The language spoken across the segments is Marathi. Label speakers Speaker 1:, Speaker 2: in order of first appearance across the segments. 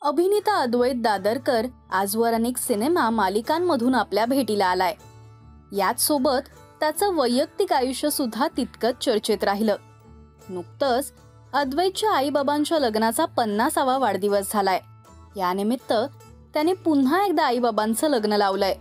Speaker 1: अभिनेता अद्वैत दादरकर आजवर अनेक सिनेमा मालिकांमधून आपल्या भेटीला आलाय. याच सोबत त्याचं वैयक्तिक आयुष्य सुद्धा तितकंच चर्चेत राहिलं. नुकतंच अद्वैतच्या आईबाबांच्या लग्नाचा 50वा वाढदिवस झालाय. यानिमित्त त्याने पुन्हा एकदा आईबाबांचं लग्न लावलंय.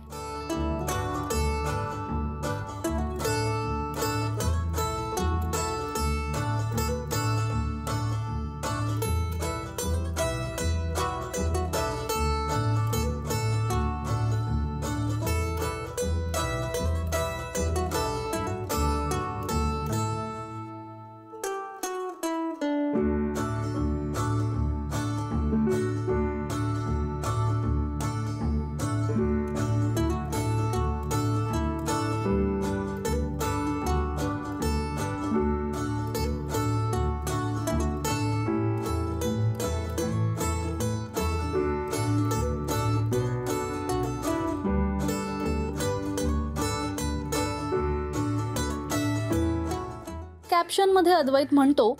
Speaker 1: कॅप्शन मध्ये अद्वैत म्हणतो,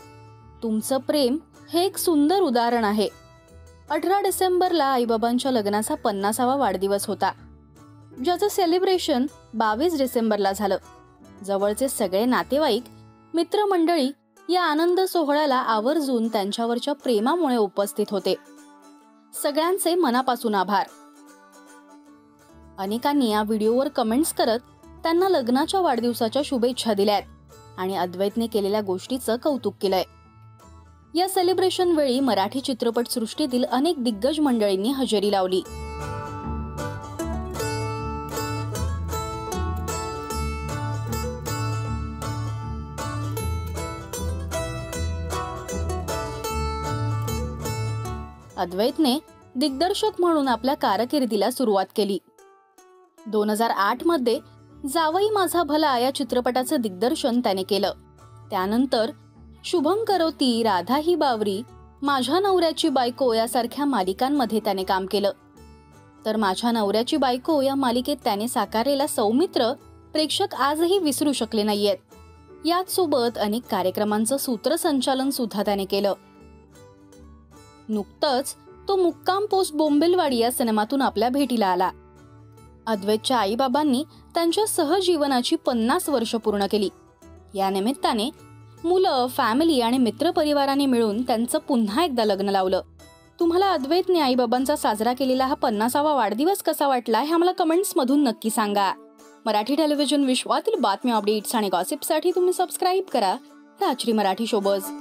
Speaker 1: तुमचं प्रेम हे एक सुंदर उदाहरण आहे. 18 डिसेंबरला आईबाबांच्या लग्नाचा 50वा वाढदिवस होता, ज्याचं सेलिब्रेशन 22 डिसेंबरला झालं. जवळचे सगळे नातेवाईक, मित्रमंडळी या आनंद सोहळ्याला आवर्जून त्यांच्यावरच्या प्रेमामुळे उपस्थित होते. सगळ्यांचे मनापासून आभार. अनेकांनी या व्हिडिओवर कमेंट्स करत त्यांना लग्नाच्या वाढदिवसाच्या शुभेच्छा दिल्यात आणि अद्वैतने केलेल्या गोष्टीचं कौतुक केलंय. या सेलिब्रेशन वेळी मराठी चित्रपट सृष्टीतील अनेक दिग्गज मंडळींनी हजेरी लावली. अद्वैतने दिग्दर्शक म्हणून आपल्या कारकिर्दीला सुरुवात केली. 2008 मध्ये जावई माझा भला या चित्रपटाचं दिग्दर्शन त्याने केलं. त्यानंतर शुभम करोती, राधा ही बावरी, माझ्या नवऱ्याची बायको यासारख्या मालिकांमध्ये त्याने काम केलं. तर माझ्या नवऱ्याची बायको या मालिकेत त्याने साकारलेला सौमित्र प्रेक्षक आजही विसरू शकले नाहीयेत. याच सोबत अनेक कार्यक्रमांचं सूत्रसंचालन सुद्धा त्याने केलं. नुकतंच तो मुक्काम पोस्ट बोंबिलवाडी या सिनेमातून आपल्या भेटीला आला. अद्वैतच्या आईबाबांनी त्यांच्या सहजीवनाची 50 वर्ष पूर्ण केली. या निमित्ताने मुलं, फॅमिली आणि मित्रपरिवाराने मिळून त्यांचं पुन्हा एकदा लग्न लावलं. तुम्हाला अद्वैतने आईबाबांचा साजरा केलेला हा 50वा वाढदिवस कसा वाटला हे आम्हाला कमेंट्स मधून नक्की सांगा. मराठी टेलिव्हिजन विश्वातील बातम्या, अपडेट्स आणि गॉसिपसाठी तुम्ही सबस्क्राईब करा राजश्री मराठी शोबज.